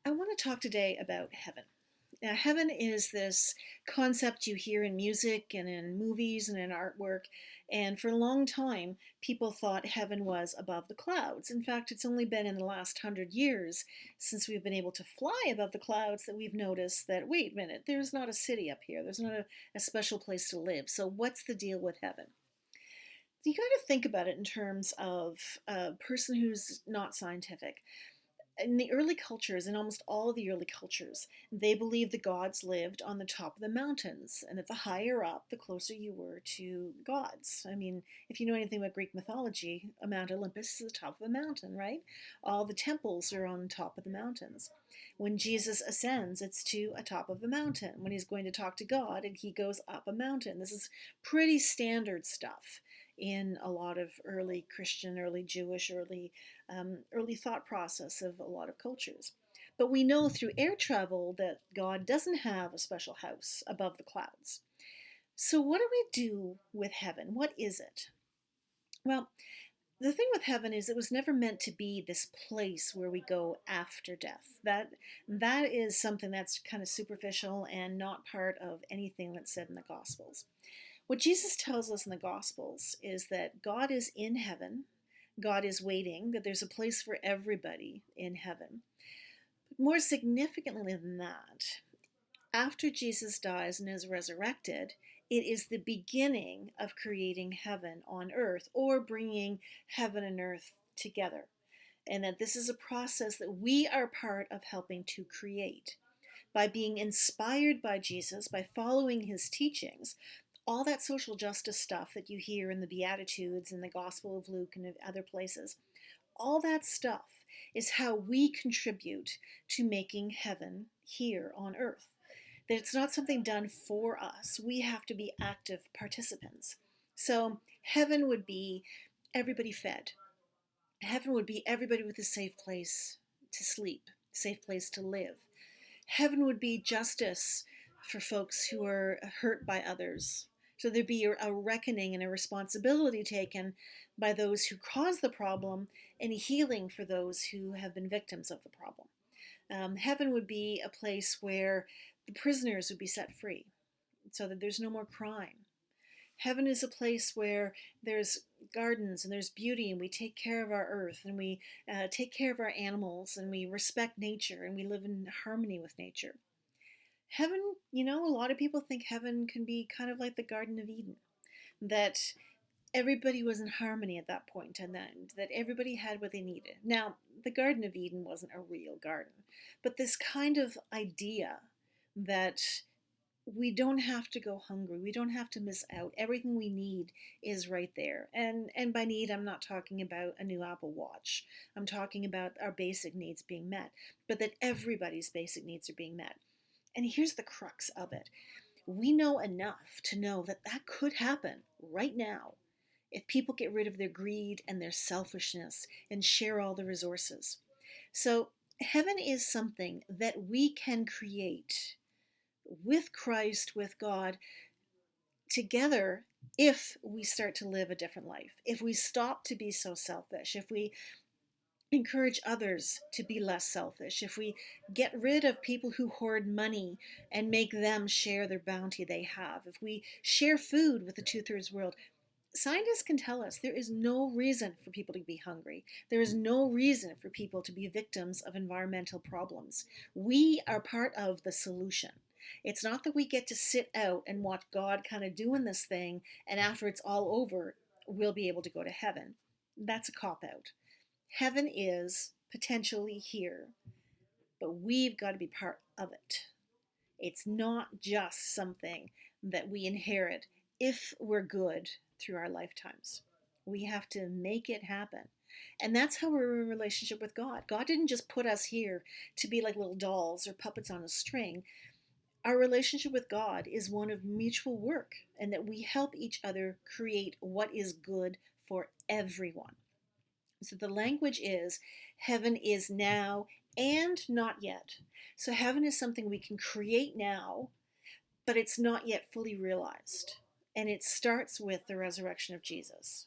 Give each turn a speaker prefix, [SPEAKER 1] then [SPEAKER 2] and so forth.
[SPEAKER 1] I want to talk today about heaven. Now, heaven is this concept you hear in music and in movies and in artwork. And for a long time, people thought heaven was above the clouds. In fact, it's only been in the last 100 years since we've been able to fly above the clouds that we've noticed that, wait a minute, there's not a city up here. There's not a special place to live. So, what's the deal with heaven? You got to think about it in terms of a person who's not scientific. In the early cultures, in almost all of the early cultures, they believed the gods lived on the top of the mountains, and that the higher up, the closer you were to gods. I mean, if you know anything about Greek mythology, Mount Olympus is the top of a mountain, right? All the temples are on top of the mountains. When Jesus ascends, it's to a top of a mountain. When he's going to talk to God, and he goes up a mountain. This is pretty standard stuff in a lot of early Christian, early Jewish, early thought process of a lot of cultures. But we know through air travel that God doesn't have a special house above the clouds. So, what do we do with heaven? What is it? Well, the thing with heaven is it was never meant to be this place where we go after death. That is something that's kind of superficial and not part of anything that's said in the Gospels. What Jesus tells us in the Gospels is that God is in heaven, God is waiting, that there's a place for everybody in heaven. But more significantly than that, after Jesus dies and is resurrected, it is the beginning of creating heaven on earth, or bringing heaven and earth together. And that this is a process that we are part of helping to create. By being inspired by Jesus, by following his teachings, all that social justice stuff that you hear in the Beatitudes and the Gospel of Luke and other places, all that stuff is how we contribute to making heaven here on earth. That it's not something done for us. We have to be active participants. So heaven would be everybody fed. Heaven would be everybody with a safe place to sleep, safe place to live. Heaven would be justice for folks who are hurt by others. So there'd be a reckoning and a responsibility taken by those who caused the problem, and a healing for those who have been victims of the problem. Heaven would be a place where the prisoners would be set free so that there's no more crime. Heaven is a place where there's gardens and there's beauty, and we take care of our earth, and we take care of our animals, and we respect nature, and we live in harmony with nature. Heaven, a lot of people think heaven can be kind of like the Garden of Eden, that everybody was in harmony at that point, and that everybody had what they needed. Now, the Garden of Eden wasn't a real garden, but this kind of idea that we don't have to go hungry. We don't have to miss out. Everything we need is right there. And by need, I'm not talking about a new Apple Watch. I'm talking about our basic needs being met, but that everybody's basic needs are being met. And here's the crux of it. We know enough to know that that could happen right now if people get rid of their greed and their selfishness and share all the resources. So heaven is something that we can create with Christ, with God, together, if we start to live a different life, if we stop to be so selfish, if we encourage others to be less selfish, if we get rid of people who hoard money and make them share their bounty they have, if we share food with the two-thirds world. Scientists can tell us there is no reason for people to be hungry. There is no reason for people to be victims of environmental problems. We are part of the solution. It's not that we get to sit out and watch God kind of doing this thing, and after it's all over, we'll be able to go to heaven. That's a cop-out. Heaven is potentially here, but we've got to be part of it. It's not just something that we inherit if we're good through our lifetimes. We have to make it happen. And that's how we're in a relationship with God. God didn't just put us here to be like little dolls or puppets on a string. Our relationship with God is one of mutual work, and that we help each other create what is good for everyone. So the language is heaven is now and not yet. So heaven is something we can create now, but it's not yet fully realized. And it starts with the resurrection of Jesus.